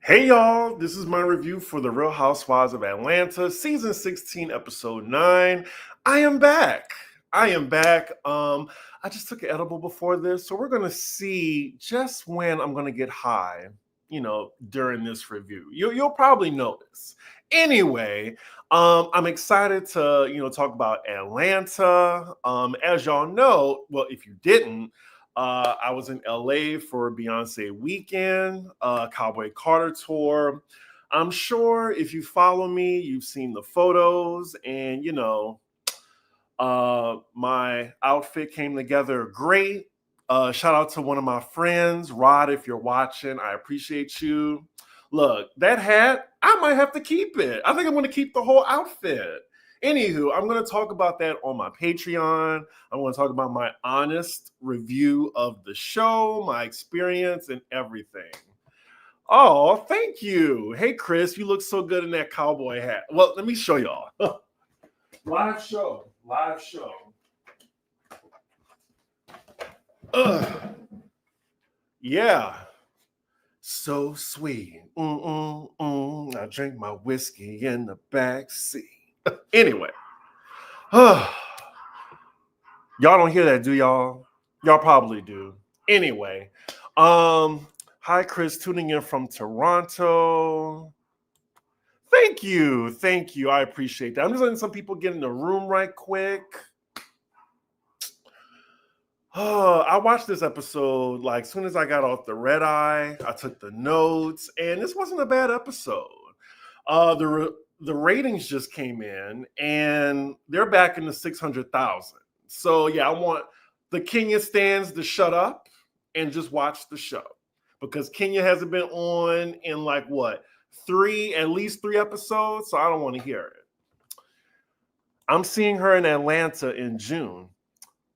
Hey y'all, this is my review for The Real Housewives of Atlanta, season 16, episode 9. I am back. I just took an edible before this, so we're gonna see just when I'm gonna get high, during this review. You'll probably notice. Anyway, I'm excited to, talk about Atlanta. As y'all know, well, if you didn't, I was in LA for Beyonce weekend, Cowboy Carter tour. I'm sure if you follow me, you've seen the photos, and my outfit came together great. Shout out to one of my friends, Rod, if you're watching. I appreciate you. Look, that hat, I might have to keep it. I think I'm going to keep the whole outfit. Anywho, I'm going to talk about that on my Patreon. I want to talk about my honest review of the show, my experience, and everything. Oh, thank you. Hey, Chris, you look so good in that cowboy hat. Well, let me show y'all. Live show. Yeah. So sweet. I drink my whiskey in the back seat. Anyway. Y'all don't hear that, do y'all? Y'all probably do. Anyway. Hi, Chris, tuning in from Toronto. Thank you. I appreciate that. I'm just letting some people get in the room right quick. I watched this episode like as soon as I got off the red eye. I took the notes, and this wasn't a bad episode. The ratings just came in, and they're back in the 600,000. So yeah, I want the Kenya stands to shut up and just watch the show, because Kenya hasn't been on in like at least three episodes, so I don't want to hear it. I'm seeing her in Atlanta in June.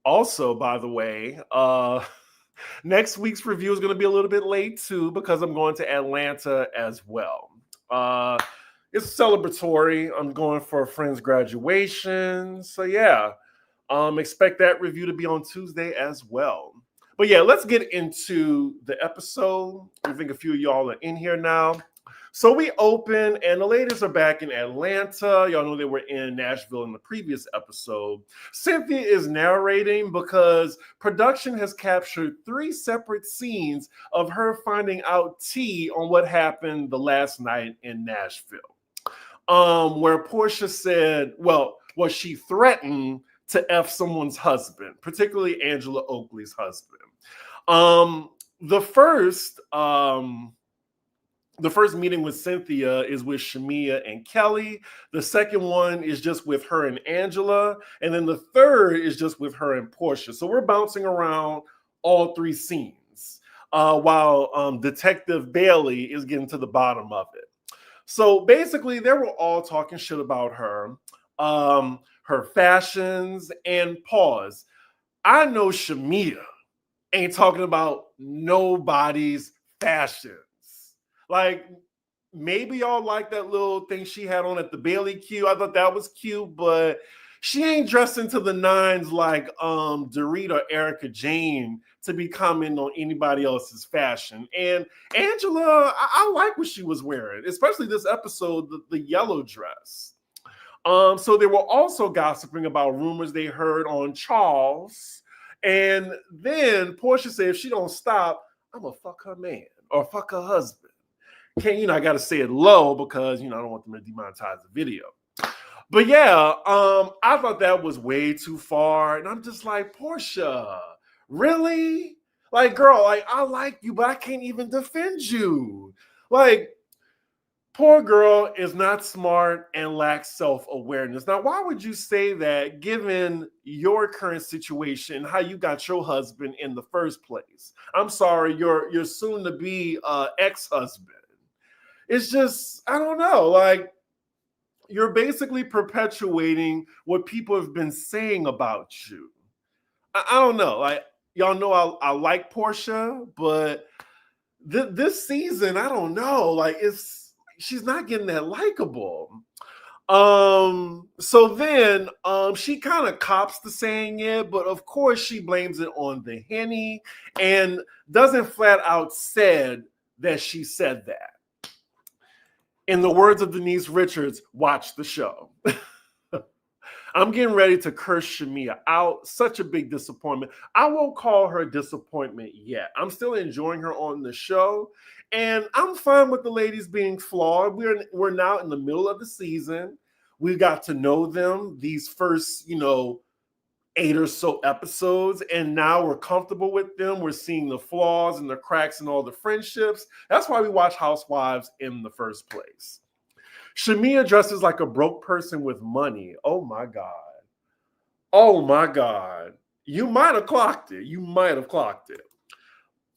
Also, by the way, next week's review is going to be a little bit late too, because I'm going to Atlanta as well. It's celebratory. I'm going for a friend's graduation. So yeah, expect that review to be on Tuesday as well. But yeah, let's get into the episode. I think a few of y'all are in here now. So we open, and the ladies are back in Atlanta. Y'all know they were in Nashville in the previous episode. Cynthia is narrating because production has captured 3 separate scenes of her finding out tea on what happened the last night in Nashville. Where Porsha said, she threatened to F someone's husband, particularly Angela Oakley's husband. The first meeting with Cynthia is with Shamia and Kelly. The second one is just with her and Angela. And then the third is just with her and Porsha. So we're bouncing around all 3 scenes while Detective Bailey is getting to the bottom of it. So basically, they were all talking shit about her, her fashions, and pause. I know Shamia ain't talking about nobody's fashions. Like, maybe y'all like that little thing she had on at the Bailey Q. I thought that was cute, but she ain't dressed into the nines like Dorit or Erica Jane to be commenting on anybody else's fashion. And Angela, I like what she was wearing, especially this episode, the yellow dress. So they were also gossiping about rumors they heard on Charles. And then Porsha said, if she don't stop, I'm gonna fuck her man or fuck her husband. I got to say it low because, I don't want them to demonetize the video. But yeah, I thought that was way too far. And I'm just like, Porsha, really? Like, girl, like, I like you, but I can't even defend you. Like, poor girl is not smart and lacks self-awareness. Now, why would you say that given your current situation, how you got your husband in the first place? I'm sorry, your soon-to-be ex-husband. It's just, I don't know, like, you're basically perpetuating what people have been saying about you. I don't know. Like, y'all know I like Porsha, but this season, I don't know. Like, she's not getting that likable. So then she kind of cops to saying it, but of course she blames it on the Henny and doesn't flat out said that she said that. In the words of Denise Richards, watch the show. I'm getting ready to curse Shamia out. Such a big disappointment. I won't call her a disappointment yet. I'm still enjoying her on the show. And I'm fine with the ladies being flawed. We're now in the middle of the season. We got to know them these first, 8 or so episodes. And now we're comfortable with them. We're seeing the flaws and the cracks and all the friendships. That's why we watch Housewives in the first place. Shamia dresses like a broke person with money. Oh my God. Oh my God. You might have clocked it.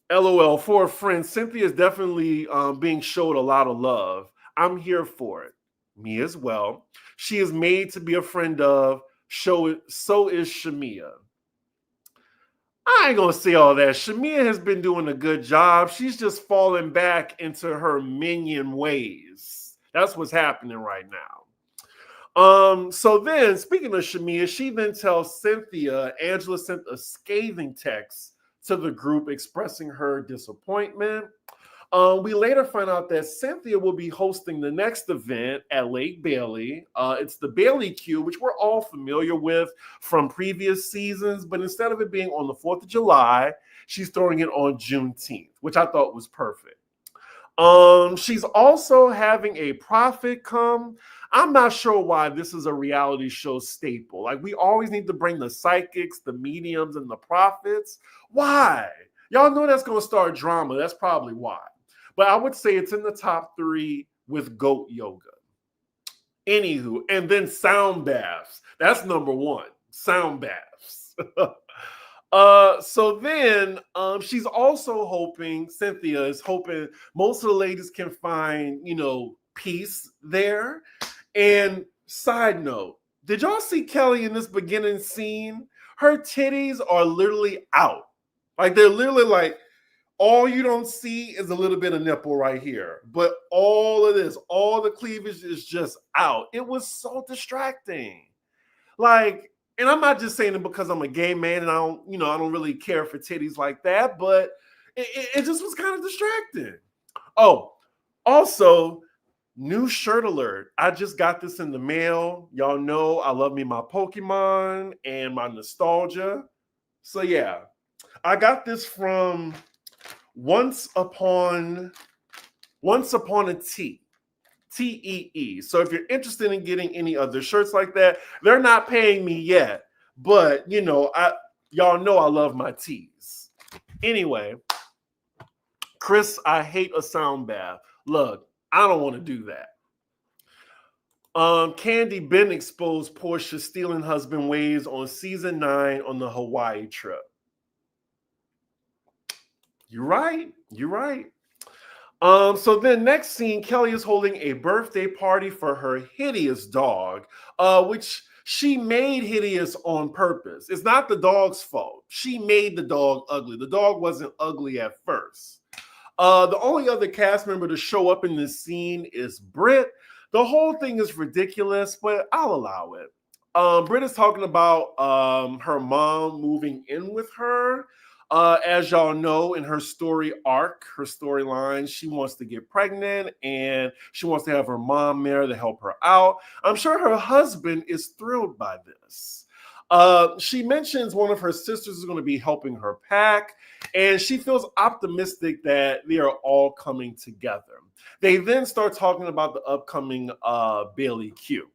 LOL. For a friend, Cynthia is definitely being showed a lot of love. I'm here for it. Me as well. She is made to be a friend of. So is Shamia. I ain't gonna say all that. Shamia has been doing a good job. She's just falling back into her minion ways. That's what's happening right now. So then, speaking of Shamia, she then tells Cynthia, Angela sent a scathing text to the group expressing her disappointment. We later find out that Cynthia will be hosting the next event at Lake Bailey. It's the Bailey Q, which we're all familiar with from previous seasons, but instead of it being on the 4th of July, she's throwing it on Juneteenth, which I thought was perfect. She's also having a prophet come. I'm not sure why this is a reality show staple. Like, we always need to bring the psychics, the mediums, and the prophets. Why? Y'all know that's going to start drama. That's probably why. But I would say it's in the top 3 with goat yoga. Anywho, and then sound baths. That's number 1. Sound baths. So then she's also hoping, Cynthia is hoping most of the ladies can find, peace there. And side note, did y'all see Kelly in this beginning scene? Her titties are literally out. Like, they're literally like, all you don't see is a little bit of nipple right here. But all of this, all the cleavage is just out. It was so distracting. Like, and I'm not just saying it because I'm a gay man and I don't really care for titties like that, but it just was kind of distracting. Oh, also, new shirt alert. I just got this in the mail. Y'all know I love me my Pokemon and my nostalgia. So yeah, I got this from Once Upon a T. TEE. So if you're interested in getting any other shirts like that, they're not paying me yet, but y'all know I love my tees. Anyway, Chris, I hate a sound bath. Look, I don't want to do that. Candy Ben exposed Porsha stealing husband ways on season 9 on the Hawaii trip. You're right. So then next scene, Kelly is holding a birthday party for her hideous dog, which she made hideous on purpose. It's not the dog's fault. She made the dog ugly. The dog wasn't ugly at first. The only other cast member to show up in this scene is Britt. The whole thing is ridiculous, but I'll allow it. Britt is talking about her mom moving in with her. As y'all know, in her story arc, her storyline, she wants to get pregnant and she wants to have her mom there to help her out. I'm sure her husband is thrilled by this. She mentions one of her sisters is going to be helping her pack, and she feels optimistic that they are all coming together. They then start talking about the upcoming Bailey Q.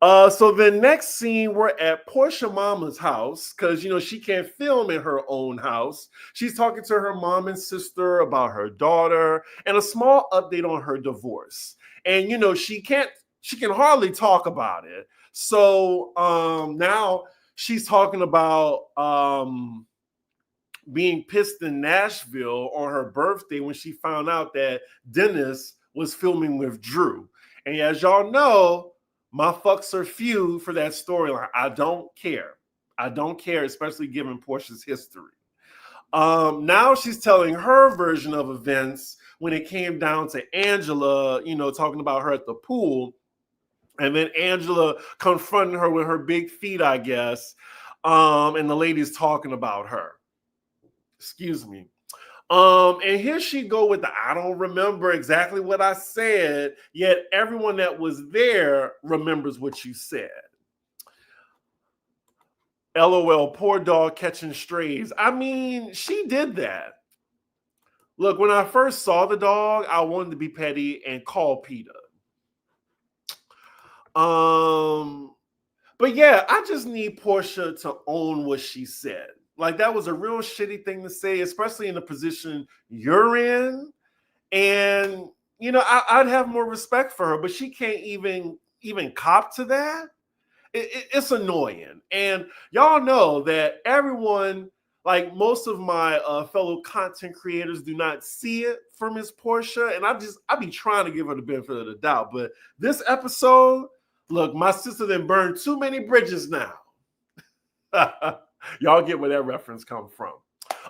So the next scene, we're at Porsha Mama's house because, she can't film in her own house. She's talking to her mom and sister about her daughter and a small update on her divorce. And, she can hardly talk about it. So now she's talking about being pissed in Nashville on her birthday when she found out that Dennis was filming with Drew. And as y'all know, my fucks are few for that storyline. I don't care, especially given Porsha's history. Now she's telling her version of events when it came down to Angela, talking about her at the pool. And then Angela confronting her with her big feet, I guess. And the lady's talking about her. Excuse me. And here she go with the I don't remember exactly what I said, yet everyone that was there remembers what you said. LOL, poor dog catching strays. I mean, she did that. Look, when I first saw the dog, I wanted to be petty and call PETA. But yeah, I just need Porsha to own what she said. Like, that was a real shitty thing to say, especially in the position you're in. And I'd have more respect for her, but she can't even cop to that. It's annoying. And y'all know that everyone, like most of my fellow content creators, do not see it for Miss Porsha. And I be trying to give her the benefit of the doubt. But this episode, look, my sister done burned too many bridges now. Y'all get where that reference comes from.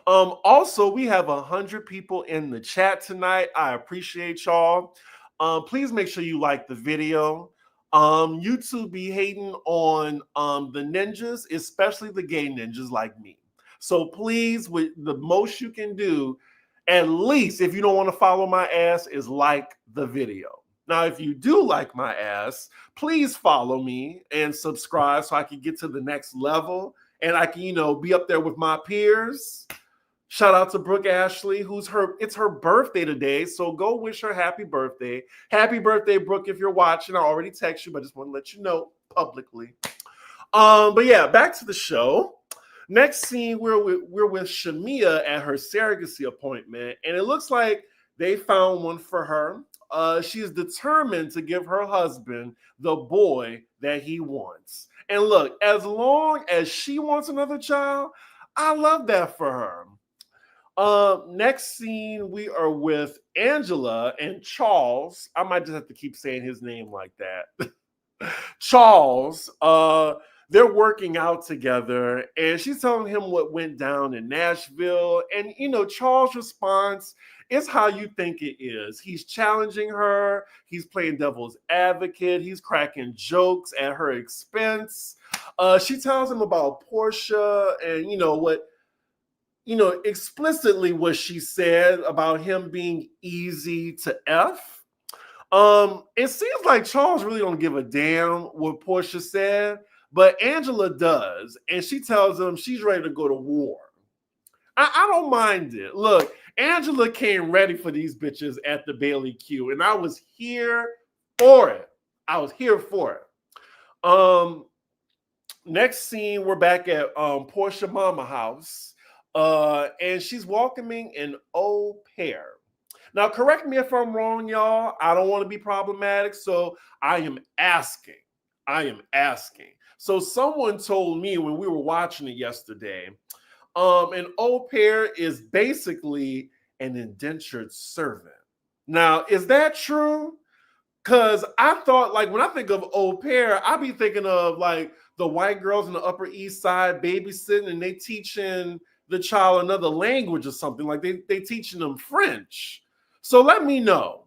Also, we have 100 people in the chat tonight. I appreciate y'all. Please make sure you like the video. YouTube be hating on the ninjas, especially the gay ninjas like me. So please, with the most you can do, at least if you don't want to follow my ass, is like the video. Now, if you do like my ass, please follow me and subscribe so I can get to the next level and I can, be up there with my peers. Shout out to Brooke Ashley, it's her birthday today, so go wish her happy birthday. Happy birthday, Brooke, if you're watching. I already text you, but I just want to let you know publicly. But yeah, back to the show. Next scene, we're with Shamia at her surrogacy appointment, and it looks like they found one for her. She is determined to give her husband the boy that he wants. And look, as long as she wants another child, I love that for her. Next scene, we are with Angela and Charles. I might just have to keep saying his name like that. Charles, they're working out together, and she's telling him what went down in Nashville. And, Charles' response is how you think it is. He's challenging her. He's playing devil's advocate. He's cracking jokes at her expense. She tells him about Porsha and, explicitly what she said about him being easy to F. It seems like Charles really don't give a damn what Porsha said, but Angela does, and she tells him she's ready to go to war. I don't mind it. Look, Angela came ready for these bitches at the Bailey Q, and I was here for it. Next scene, we're back at Porsha Mama house. And she's welcoming an au pair. Now, correct me if I'm wrong, y'all. I don't want to be problematic, so I am asking. So someone told me when we were watching it yesterday, an au pair is basically an indentured servant. Now, is that true? Because I thought, like, when I think of au pair, I be thinking of, like, the white girls in the Upper East Side babysitting and they teaching the child another language or something. Like, they teaching them French. So let me know.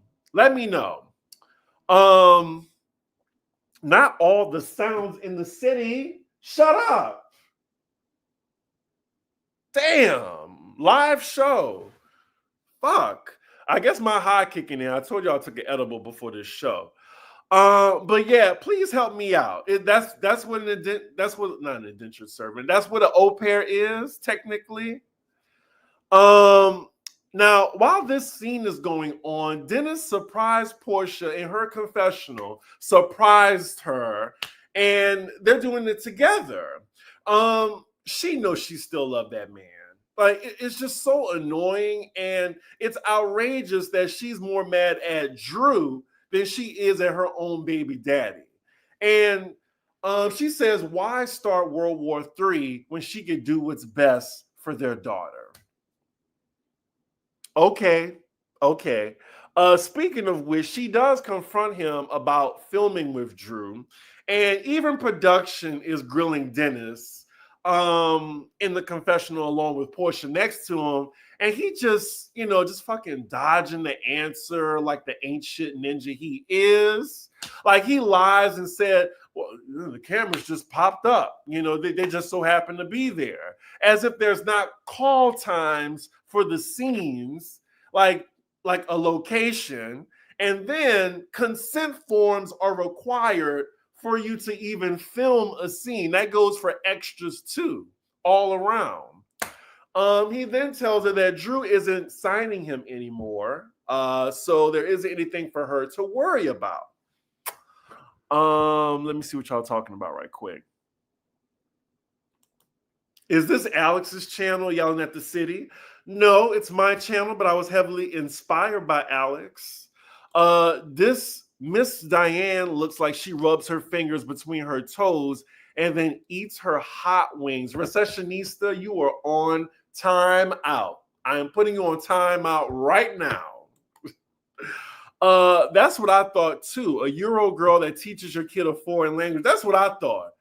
Not all the sounds in the city. Shut up. Damn. Live show. Fuck. I guess my high kicking in. I told y'all I took an edible before this show. But yeah, please help me out. That's what not an indentured servant. That's what an au pair is, technically. Now, while this scene is going on, Dennis surprised Porsha in her confessional, surprised her, and they're doing it together. She knows she still loves that man. Like, it's just so annoying, and it's outrageous that she's more mad at Drew than she is at her own baby daddy. And she says, why start World War III when she could do what's best for their daughter? Okay. Speaking of which, she does confront him about filming with Drew, and even production is grilling Dennis in the confessional along with Porsha next to him, and he just fucking dodging the answer like the ain't shit ninja he is. Like, he lies and said, well, the cameras just popped up. They just so happen to be there, as if there's not call times for the scenes, like a location, and then consent forms are required for you to even film a scene. That goes for extras too, all around. He then tells her that Drew isn't signing him anymore, so there isn't anything for her to worry about. Let me see what y'all talking about right quick. Is this Alex's channel yelling at the city? No, it's my channel, but I was heavily inspired by Alex. This Miss Diane looks like she rubs her fingers between her toes and then eats her hot wings. Recessionista, you are on time out. I am putting you on time out right now. That's what I thought too. A Euro girl that teaches your kid a foreign language. That's what I thought.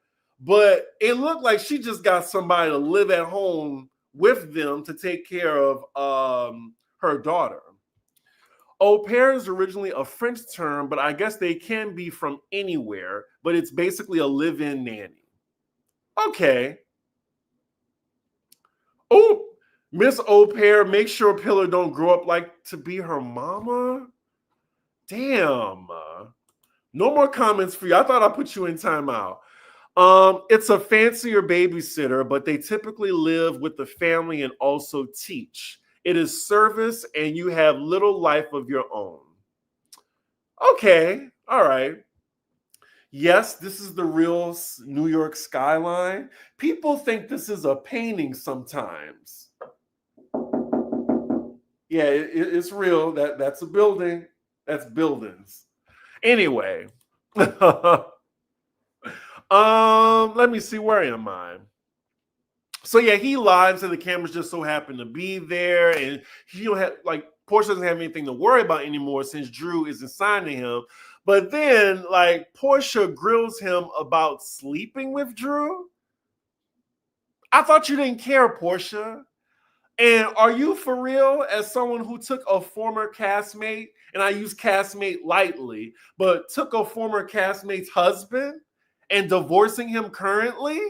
But it looked like she just got somebody to live at home with them to take care of her daughter. Au pair is originally a French term, but I guess they can be from anywhere, but it's basically a live-in nanny. Okay. Oh, Miss Au pair, make sure Pillar don't grow up like to be her mama. Damn. No more comments for you. I thought I put you in timeout. It's a fancier babysitter, but they typically live with the family and also teach. It is service and you have little life of your own. Okay, all right. Yes, this is the real New York skyline. People think this is a painting sometimes. Yeah, it's real. That's a building. That's buildings. Anyway. Let me see, where am I? So yeah, he lied, so the cameras just so happened to be there, and he don't have, like, Porsha doesn't have anything to worry about anymore since Drew isn't signing him. But then, like, Porsha grills him about sleeping with Drew. I thought you didn't care, Porsha. And are you for real, as someone who took a former castmate, and I use castmate lightly, but took a former castmate's husband and divorcing him currently?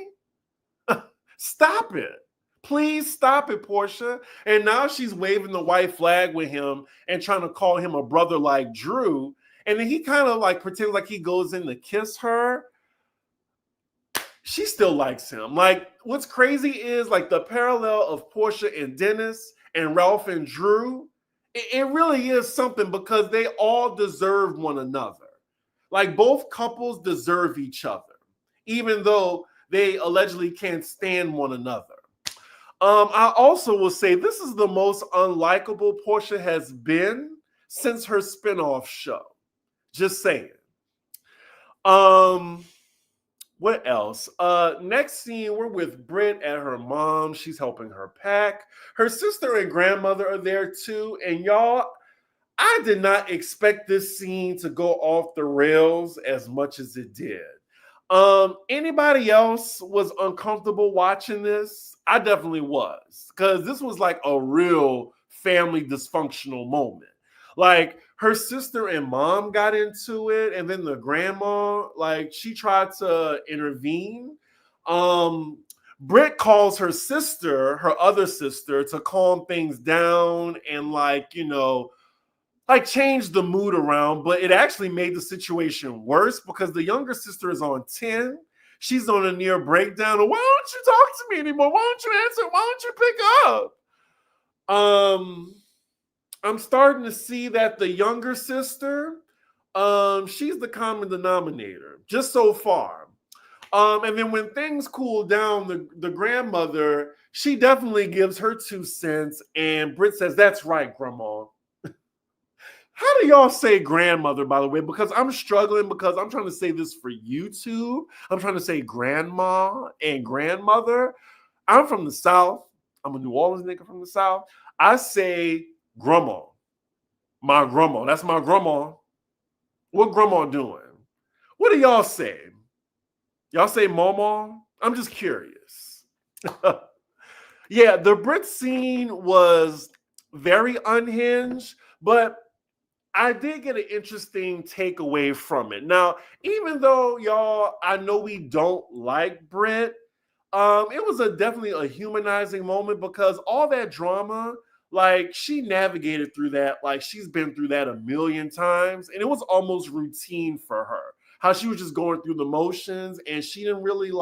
Stop it. Please stop it, Porsha. And now she's waving the white flag with him and trying to call him a brother like Drew. And then he kind of like pretends like he goes in to kiss her. She still likes him. Like, what's crazy is like the parallel of Porsha and Dennis and Ralph and Drew. It really is something because they all deserve one another. Like, both couples deserve each other, even though they allegedly can't stand one another. I also will say this is the most unlikable Porsha has been since her spinoff show. Just saying. What else? Next scene, we're with Britt at her mom. She's helping her pack. Her sister and grandmother are there too. And y'all, I did not expect this scene to go off the rails as much as it did. Anybody else was uncomfortable watching this? I definitely was, because this was like a real family dysfunctional moment. Like, her sister and mom got into it, and then the grandma, like, she tried to intervene. Britt calls her sister, her other sister, to calm things down and, like, you know, like, change the mood around, but it actually made the situation worse because the younger sister is on 10. She's on a near breakdown. Why don't you talk to me anymore? Why don't you answer? Why don't you pick up? I'm starting to see that the younger sister, she's the common denominator, just so far. And then when things cool down, the grandmother, she definitely gives her 2 cents, and Britt says, "That's right, Grandma." How do y'all say grandmother, by the way? Because I'm struggling because I'm trying to say this for YouTube. I'm trying to say grandma and grandmother. I'm from the South. I'm a New Orleans nigga from the South. I say grandma. My grandma. That's my grandma. What grandma doing? What do y'all say? Y'all say mama? I'm just curious. Yeah, the Brit scene was very unhinged, but I did get an interesting takeaway from it. Now, even though y'all, I know we don't like Britt, it was definitely a humanizing moment because all that drama, like she navigated through that. Like she's been through that a million times. And it was almost routine for her. How she was just going through the motions and she didn't really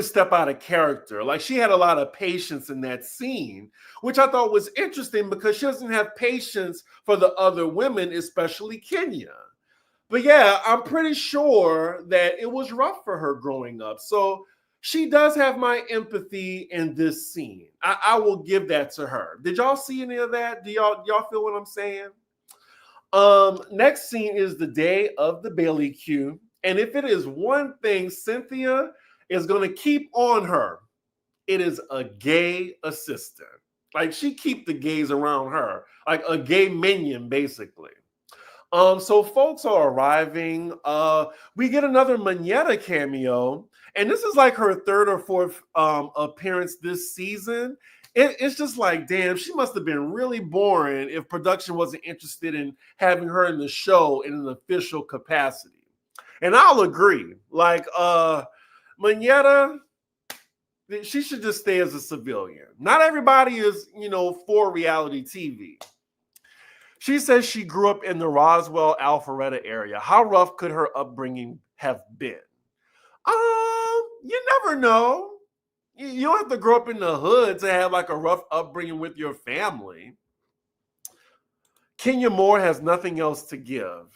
step out of character. Like she had a lot of patience in that scene, which I thought was interesting because she doesn't have patience for the other women, especially Kenya. But yeah, I'm pretty sure that it was rough for her growing up. So she does have my empathy in this scene. I will give that to her. Did y'all see any of that? Do y'all feel what I'm saying? Next scene is the day of the Bailey Q. And if it is one thing Cynthia is going to keep on her, it is a gay assistant. Like she keep the gays around her, like a gay minion, basically. So folks are arriving. We get another Manetta cameo, and this is like her third or fourth appearance this season. It's just like, damn, she must have been really boring if production wasn't interested in having her in the show in an official capacity. And I'll agree. Like, Manetta, she should just stay as a civilian. Not everybody is, for reality TV. She says she grew up in the Roswell, Alpharetta area. How rough could her upbringing have been? You never know. You don't have to grow up in the hood to have like a rough upbringing with your family. Kenya Moore has nothing else to give.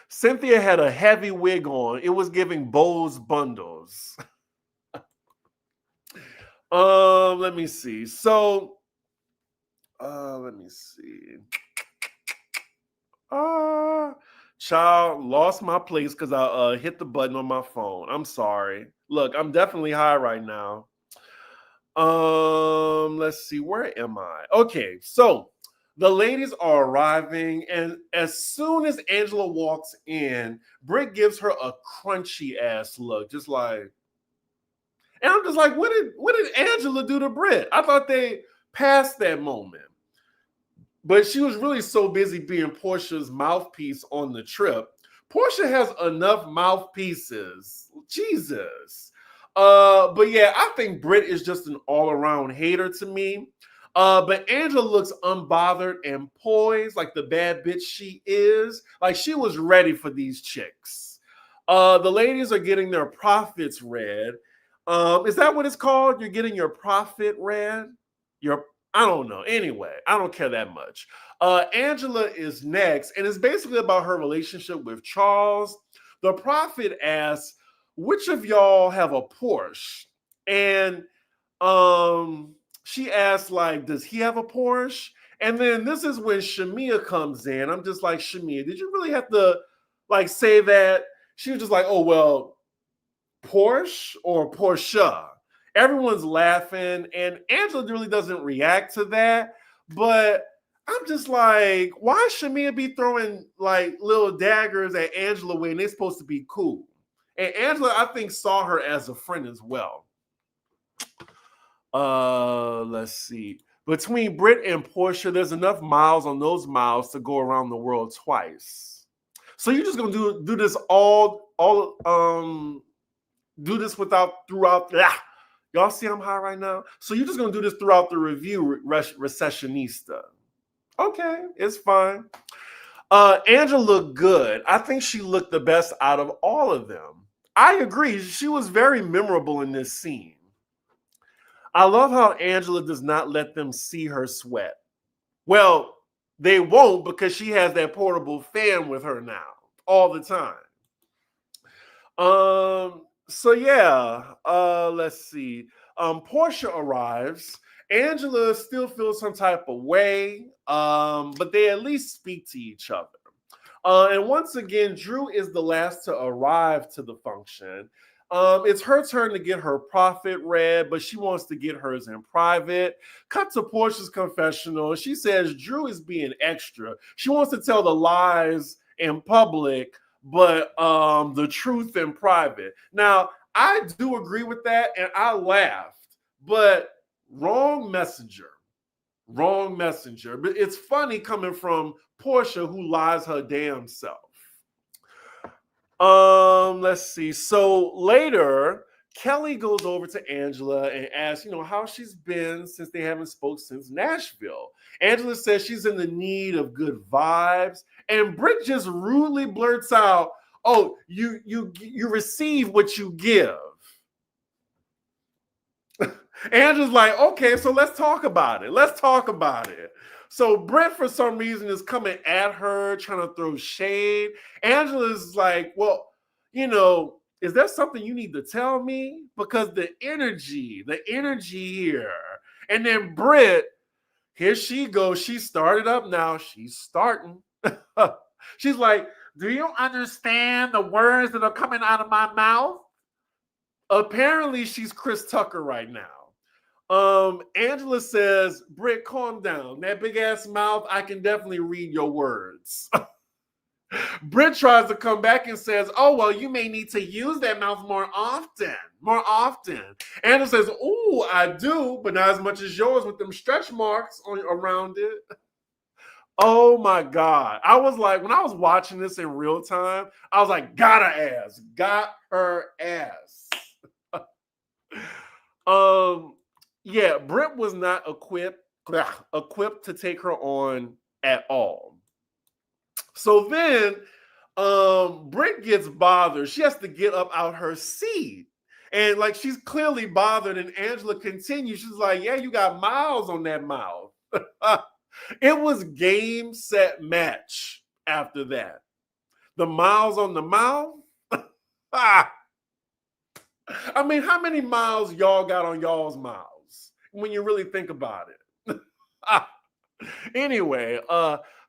Cynthia had a heavy wig on. It was giving Bose bundles. Let me see. So, let me see. Child, lost my place because I hit the button on my phone. I'm sorry. Look, I'm definitely high right now. Let's see. Where am I? Okay, so the ladies are arriving, and as soon as Angela walks in, Britt gives her a crunchy ass look, just like. And I'm just like, what did Angela do to Britt? I thought they passed that moment. But she was really so busy being Porsha's mouthpiece on the trip. Porsha has enough mouthpieces. Jesus. But yeah, I think Britt is just an all-around hater to me. But Angela looks unbothered and poised, like the bad bitch she is. Like she was ready for these chicks. The ladies are getting their profits read. Is that what it's called? You're getting your profit read? I don't know. Anyway, I don't care that much. Angela is next, and it's basically about her relationship with Charles. The prophet asks, which of y'all have a Porsche? And she asks, like, does he have a Porsche? And then this is when Shamia comes in. I'm just like, Shamia, did you really have to, like, say that? She was just like, oh, well, Porsche or Porsche? Everyone's laughing, and Angela really doesn't react to that. But I'm just like, why should Shamia be throwing like little daggers at Angela when they're supposed to be cool? And Angela, I think, saw her as a friend as well. Let's see. Between Britt and Porsha, there's enough miles on those miles to go around the world twice. So you're just gonna do this do this throughout. Y'all see I'm high right now? So you're just going to do this throughout the review, Recessionista. Okay, it's fine. Angela looked good. I think she looked the best out of all of them. I agree. She was very memorable in this scene. I love how Angela does not let them see her sweat. Well, they won't because she has that portable fan with her now all the time. So yeah, let's see. Porsha arrives. Angela still feels some type of way, but they at least speak to each other. And once again, Drew is the last to arrive to the function. It's her turn to get her profit read, but she wants to get hers in private. Cut to Porsha's confessional. She says Drew is being extra. She wants to tell the lies in public, but the truth in private. Now, I do agree with that, and I laughed, but wrong messenger. Wrong messenger. But it's funny coming from Porsha, who lies her damn self. Let's see. So later, Kelly goes over to Angela and asks, how she's been since they haven't spoke since Nashville. Angela says she's in the need of good vibes, and Britt just rudely blurts out, "Oh, you receive what you give." Angela's like, "Okay, so let's talk about it. Let's talk about it." So Britt, for some reason, is coming at her, trying to throw shade. Angela's like, "Well, is there something you need to tell me? Because the energy here." And then Britt, here she goes. She started up now. She's starting. She's like, "Do you understand the words that are coming out of my mouth?" Apparently, she's Chris Tucker right now. Angela says, "Britt, calm down. That big ass mouth, I can definitely read your words." Britt tries to come back and says, "Oh, well, you may need to use that mouth more often. Angela says, "Ooh, I do, but not as much as yours with them stretch marks around it." Oh my God. I was like, when I was watching this in real time, I was like, got her ass. Yeah, Britt was not equipped to take her on at all. So then Britt gets bothered. She has to get up out her seat. And like she's clearly bothered, and Angela continues. She's like, "Yeah, you got miles on that mouth." It was game, set, match after that. The miles on the mouth. I mean, how many miles y'all got on y'all's mouths when you really think about it? Anyway,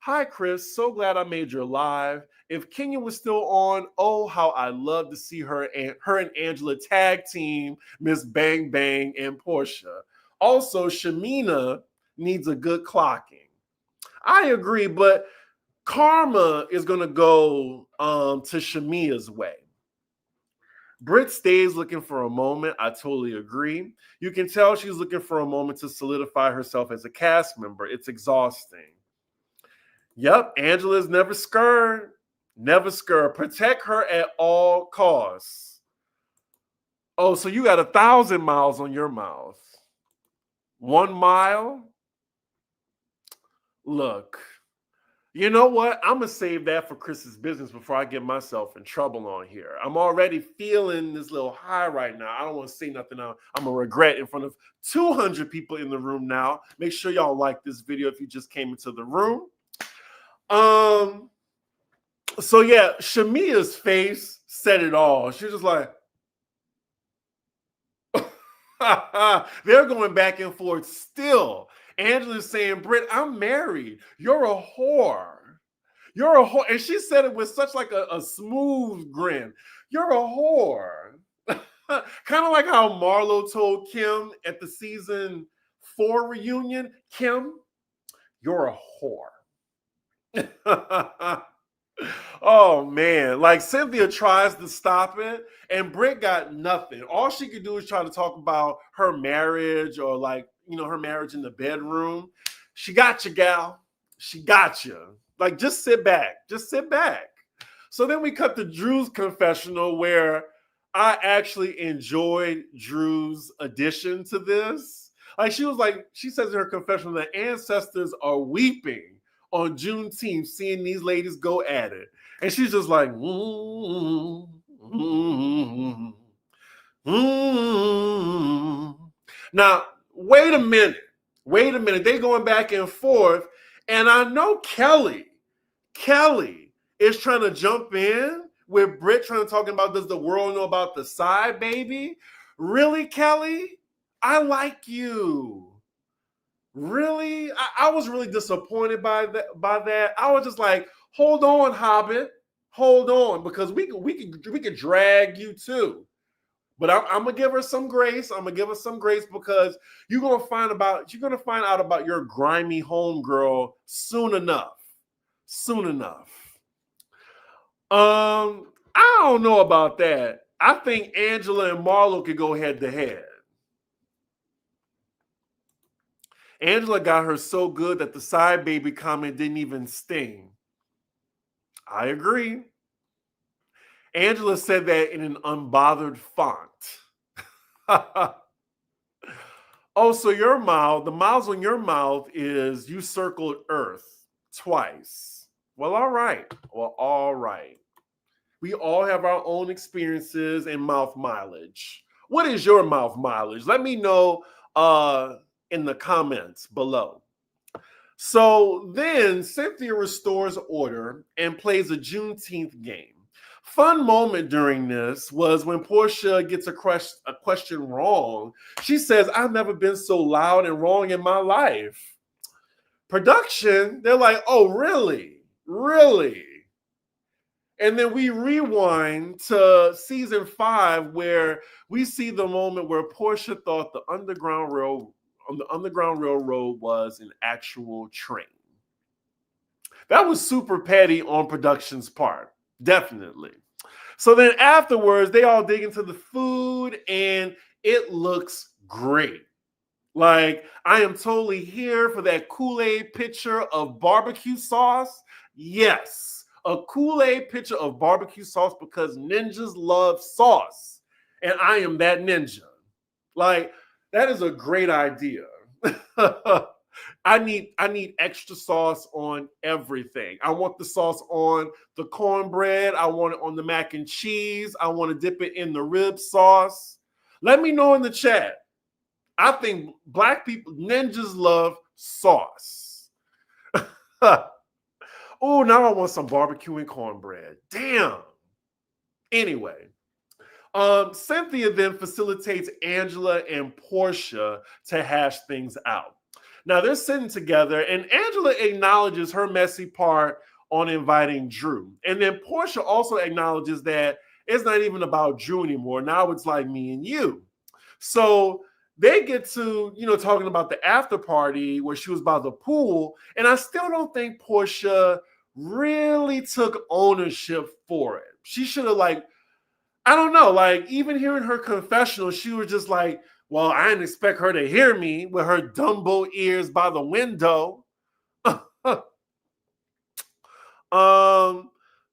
hi Chris, so glad I made your live. If Kenya was still on, oh how I love to see her and Angela tag team Miss Bang Bang and Porsha. Also, Shamina needs a good clocking. I agree, but karma is gonna go to Shamia's way. Britt stays looking for a moment. I totally agree. You can tell she's looking for a moment to solidify herself as a cast member. It's exhausting. Yep, Angela's never scared. Never scared. Protect her at all costs. Oh, so you got 1,000 miles on your mouth. 1 mile? Look, you know what? I'm going to save that for Chris's business before I get myself in trouble on here. I'm already feeling this little high right now. I don't want to say nothing I'm going to regret in front of 200 people in the room now. Make sure y'all like this video if you just came into the room. So yeah, Shamia's face said it all. She was just like, they're going back and forth still. Angela's saying, "Britt, I'm married. You're a whore. You're a whore." And she said it with such like a smooth grin. "You're a whore." Kind of like how Marlo told Kim at the season 4 reunion, "Kim, you're a whore." Oh man, like Cynthia tries to stop it and Britt got nothing. All she could do is try to talk about her marriage or like, her marriage in the bedroom. She got you, gal. She got you. Like, just sit back. Just sit back. So then we cut to Drew's confessional where I actually enjoyed Drew's addition to this. Like, she says in her confessional that ancestors are weeping on Juneteenth, seeing these ladies go at it. And she's just like, Now, wait a minute. They going back and forth. And I know Kelly is trying to jump in with Britt trying to talk about, does the world know about the side baby? Really, Kelly? I like you. Really? I was really disappointed by that. I was just like, hold on, Hobbit. Hold on, because we could drag you too. But I'm gonna give her some grace. Because you're gonna find out about your grimy homegirl soon enough. I don't know about that. I think Angela and Marlo could go head to head. Angela got her so good that the side baby comment didn't even sting. I agree. Angela said that in an unbothered font. Oh, so your mouth, the miles on your mouth is you circled Earth twice. Well, all right. Well, all right. We all have our own experiences and mouth mileage. What is your mouth mileage? Let me know in the comments below. So then Cynthia restores order and plays a Juneteenth game. Fun moment during this was when Porsha gets a question wrong. She says, I've never been so loud and wrong in my life. Production, they're like, oh, really? Really? And then we rewind to season 5 where we see the moment where Porsha thought the Underground Railroad was an actual train. That was super petty on production's part, definitely. So then afterwards, they all dig into the food and it looks great. Like, I am totally here for that Kool-Aid pitcher of barbecue sauce. Yes, a Kool-Aid pitcher of barbecue sauce because ninjas love sauce. And I am that ninja. Like, that is a great idea. I need extra sauce on everything. I want the sauce on the cornbread. I want it on the mac and cheese. I want to dip it in the rib sauce. Let me know in the chat. I think Black people, ninjas love sauce. Oh, now I want some barbecue and cornbread. Damn. Anyway, Cynthia then facilitates Angela and Porsha to hash things out. Now they're sitting together and Angela acknowledges her messy part on inviting Drew. And then Porsha also acknowledges that it's not even about Drew anymore. Now it's like me and you. So they get to, talking about the after party where she was by the pool. And I still don't think Porsha really took ownership for it. She should have I don't know, even hearing her confessional, she was just like, well, I didn't expect her to hear me with her Dumbo ears by the window.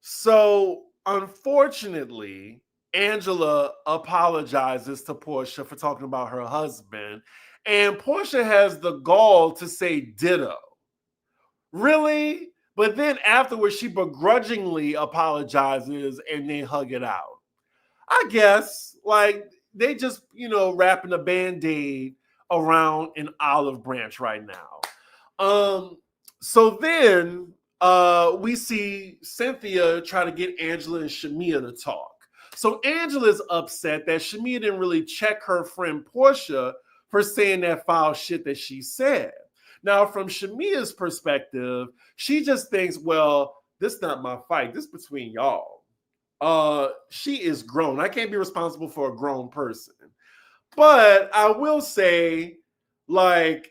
So unfortunately, Angela apologizes to Porsha for talking about her husband, and Porsha has the gall to say ditto. Really? But then afterwards, she begrudgingly apologizes and they hug it out. I guess, they just, wrapping a Band-Aid around an olive branch right now. So then we see Cynthia try to get Angela and Shamia to talk. So Angela's upset that Shamia didn't really check her friend Porsha for saying that foul shit that she said. Now, from Shamia's perspective, she just thinks, well, this is not my fight. This is between y'all. She is grown. I can't be responsible for a grown person. But I will say, if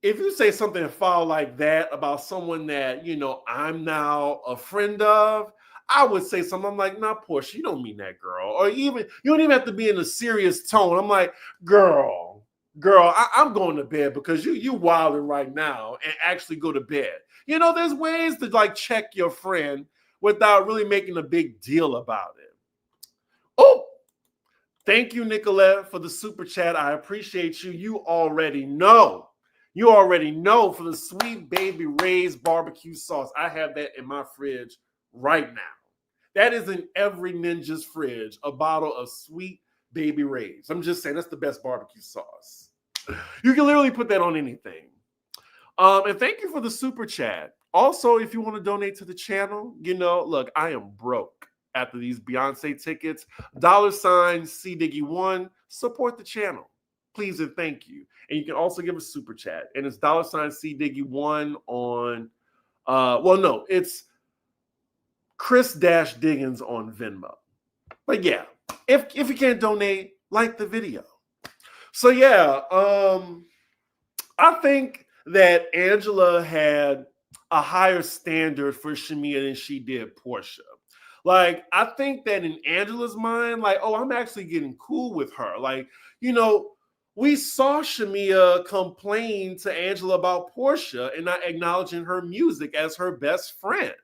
you say something foul like that about someone that, I'm now a friend of, I would say something. I'm like, nah, Porsha, you don't mean that, girl. Or even, you don't even have to be in a serious tone. I'm like, girl, I'm going to bed because you wilding right now and actually go to bed. There's ways to check your friend without really making a big deal about it. Oh, thank you, Nicolette, for the super chat. I appreciate you. You already know for the Sweet Baby Ray's barbecue sauce. I have that in my fridge right now. That is in every ninja's fridge, a bottle of Sweet Baby Ray's. I'm just saying, that's the best barbecue sauce. You can literally put that on anything. And thank you for the super chat. Also, if you want to donate to the channel, look, I am broke after these Beyonce tickets. $CDiggy1. Support the channel. Please and thank you. And you can also give a super chat. And it's $CDiggy1 on, it's Chris-Diggins on Venmo. But yeah, if you can't donate, like the video. So yeah, I think that Angela had a higher standard for Shamia than she did Porsha. I think that in Angela's mind, I'm actually getting cool with her. We saw Shamia complain to Angela about Porsha and not acknowledging her music as her best friend.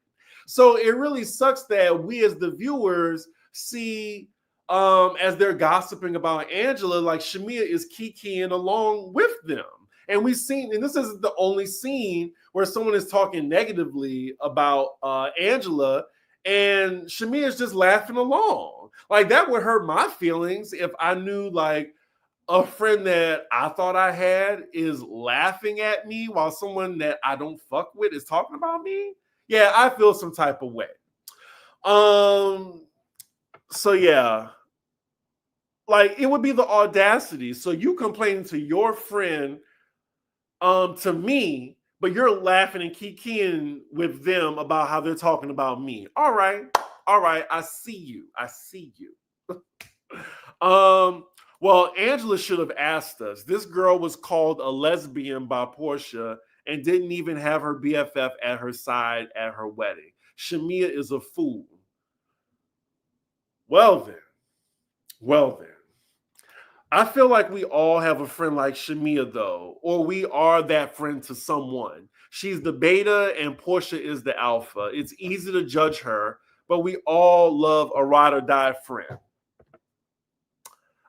So it really sucks that we as the viewers see as they're gossiping about Angela, like Shamia is kikiing along with them. And we've seen, and this isn't the only scene where someone is talking negatively about Angela, and Shamia is just laughing along. Like that would hurt my feelings if I knew like a friend that I thought I had is laughing at me while someone that I don't fuck with is talking about me. Yeah, I feel some type of way. So yeah, like it would be the audacity. So you complaining to your friend, to me, but you're laughing and kikiing with them about how they're talking about me. All right, I see you. Well, Angela should have asked us. This girl was called a lesbian by Porsha and didn't even have her BFF at her side at her wedding. Shamia is a fool. Well then. I feel like we all have a friend like Shamia, though, or we are that friend to someone. She's the beta and Porsha is the alpha. It's easy to judge her, but we all love a ride or die friend.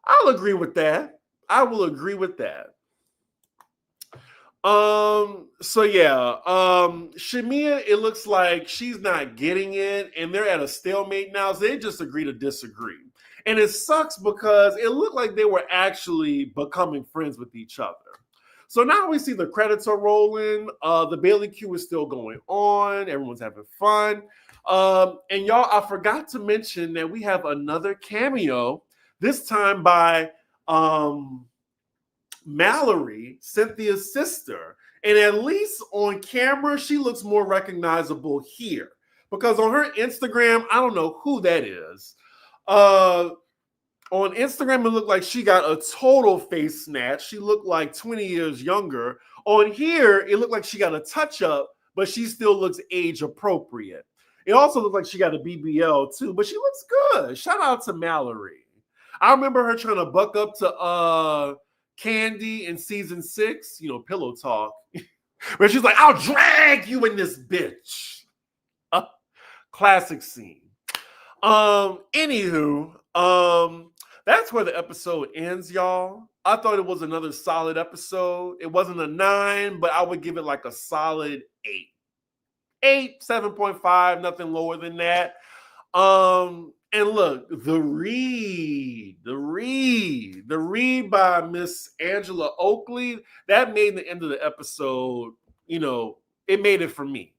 I'll agree with that. I will agree with that. So yeah, Shamia, it looks like she's not getting it, and they're at a stalemate now, so they just agree to disagree. And it sucks because it looked like they were actually becoming friends with each other. So now we see the credits are rolling. The Bailey Q is still going on. Everyone's having fun. And y'all, I forgot to mention that we have another cameo, this time by Mallory, Cynthia's sister. And at least on camera, she looks more recognizable here. Because on her Instagram, I don't know who that is. On Instagram, it looked like she got a total face snatch. She looked like 20 years younger. On here, it looked like she got a touch-up, but she still looks age-appropriate. It also looked like she got a BBL, too, but she looks good. Shout out to Mallory. I remember her trying to buck up to Candy in season 6, pillow talk. Where she's like, I'll drag you in this bitch. Classic scene. Anywho, that's where the episode ends, y'all. I thought it was another solid episode. It wasn't a 9, but I would give it like a solid 8. 8, 7.5, nothing lower than that. And look, the read by Miss Angela Oakley, that made the end of the episode, it made it for me.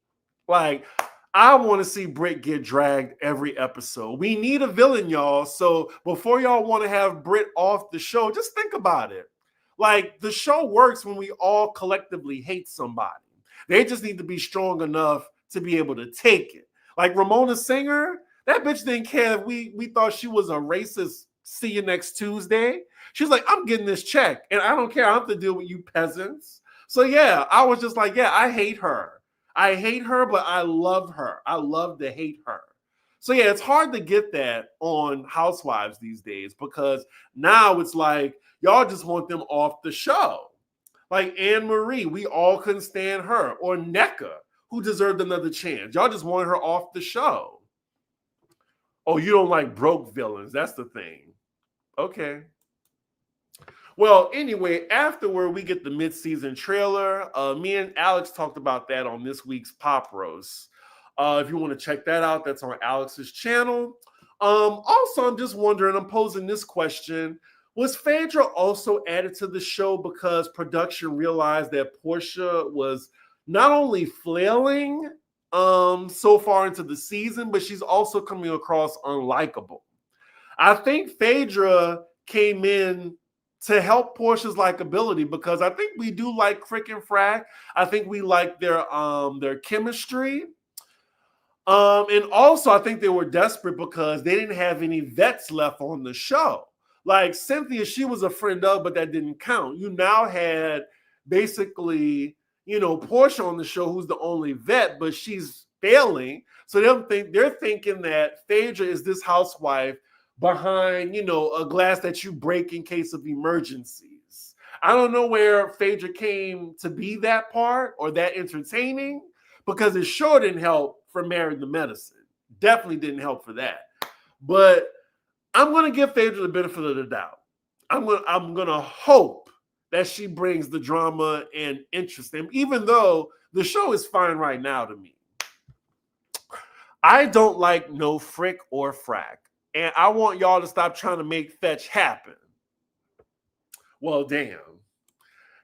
Like, I want to see Britt get dragged every episode. We need a villain, y'all. So before y'all want to have Britt off the show, just think about it. Like, the show works when we all collectively hate somebody. They just need to be strong enough to be able to take it. Like Ramona Singer, that bitch didn't care if we thought she was a racist. See you next Tuesday. She's like, I'm getting this check, and I don't care. I have to deal with you peasants. So yeah, I was just like, yeah, I hate her. I hate her, but I love her. I love to hate her. So yeah, it's hard to get that on Housewives these days because now it's like y'all just want them off the show. Like Anne Marie, we all couldn't stand her. Or Nneka, who deserved another chance. Y'all just want her off the show. Oh, you don't like broke villains. That's the thing. Okay. Well, anyway, afterward, we get the mid-season trailer. Me and Alex talked about that on this week's Pop Roast. If you want to check that out, that's on Alex's channel. Also, I'm just wondering, I'm posing this question. Was Phaedra also added to the show because production realized that Porsha was not only flailing so far into the season, but she's also coming across unlikable? I think Phaedra came in to help Porsha's likability because I think we do like Crick and Frack. I think we like their chemistry. And also I think they were desperate because they didn't have any vets left on the show. Like Cynthia, she was a friend of, but that didn't count. You now had basically, Porsha on the show who's the only vet, but she's failing. So they're thinking that Phaedra is this housewife behind, a glass that you break in case of emergencies. I don't know where Phaedra came to be that part or that entertaining because it sure didn't help for Married to Medicine. Definitely didn't help for that. But I'm going to give Phaedra the benefit of the doubt. I'm going to hope that she brings the drama and interest in, even though the show is fine right now to me. I don't like no frick or frack, and I want y'all to stop trying to make fetch happen. Well, damn.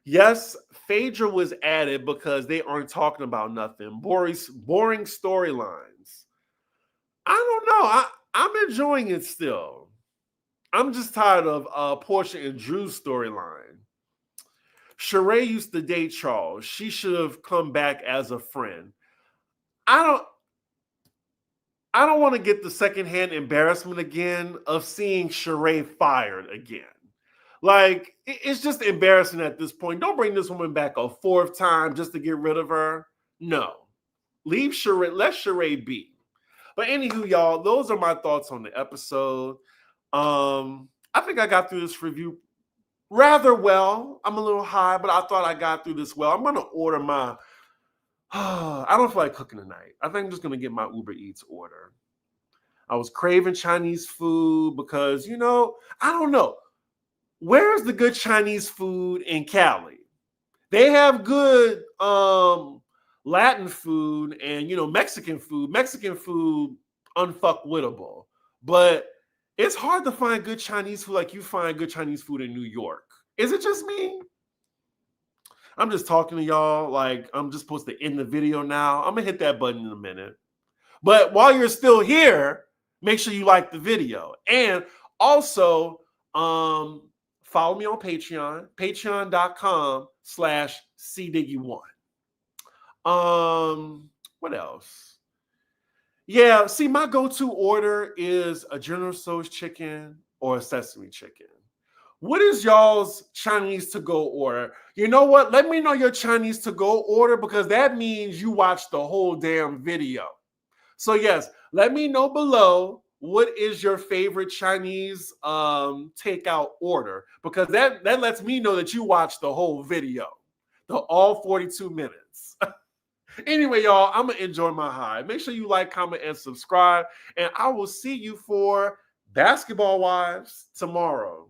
Yes, Phaedra was added because they aren't talking about nothing. Boring storylines. I don't know. I'm enjoying it still. I'm just tired of Porsha and Drew's storyline. Sheree used to date Charles. She should have come back as a friend. I don't want to get the secondhand embarrassment again of seeing Sheree fired again. Like, it's just embarrassing at this point. Don't bring this woman back a fourth time just to get rid of her. No. Leave Sheree, let Sheree be. But anywho, y'all, those are my thoughts on the episode. I think I got through this review rather well. I'm a little high, but I thought I got through this well. I'm going to order my... I don't feel like cooking tonight. I think I'm just going to get my Uber Eats order. I was craving Chinese food because, I don't know. Where's the good Chinese food in Cali? They have good Latin food and, Mexican food. Mexican food, unfuckwittable. But it's hard to find good Chinese food like you find good Chinese food in New York. Is it just me? I'm just talking to y'all like I'm just supposed to end the video now. I'm going to hit that button in a minute. But while you're still here, make sure you like the video. And also, follow me on Patreon, patreon.com/cdiggy1. What else? Yeah, see, my go-to order is a General Tso's chicken or a sesame chicken. What is y'all's Chinese to-go order? You know what? Let me know your Chinese to-go order because that means you watched the whole damn video. So yes, let me know below what is your favorite Chinese takeout order because that lets me know that you watched the whole video, all 42 minutes. Anyway, y'all, I'm going to enjoy my high. Make sure you like, comment, and subscribe, and I will see you for Basketball Wives tomorrow.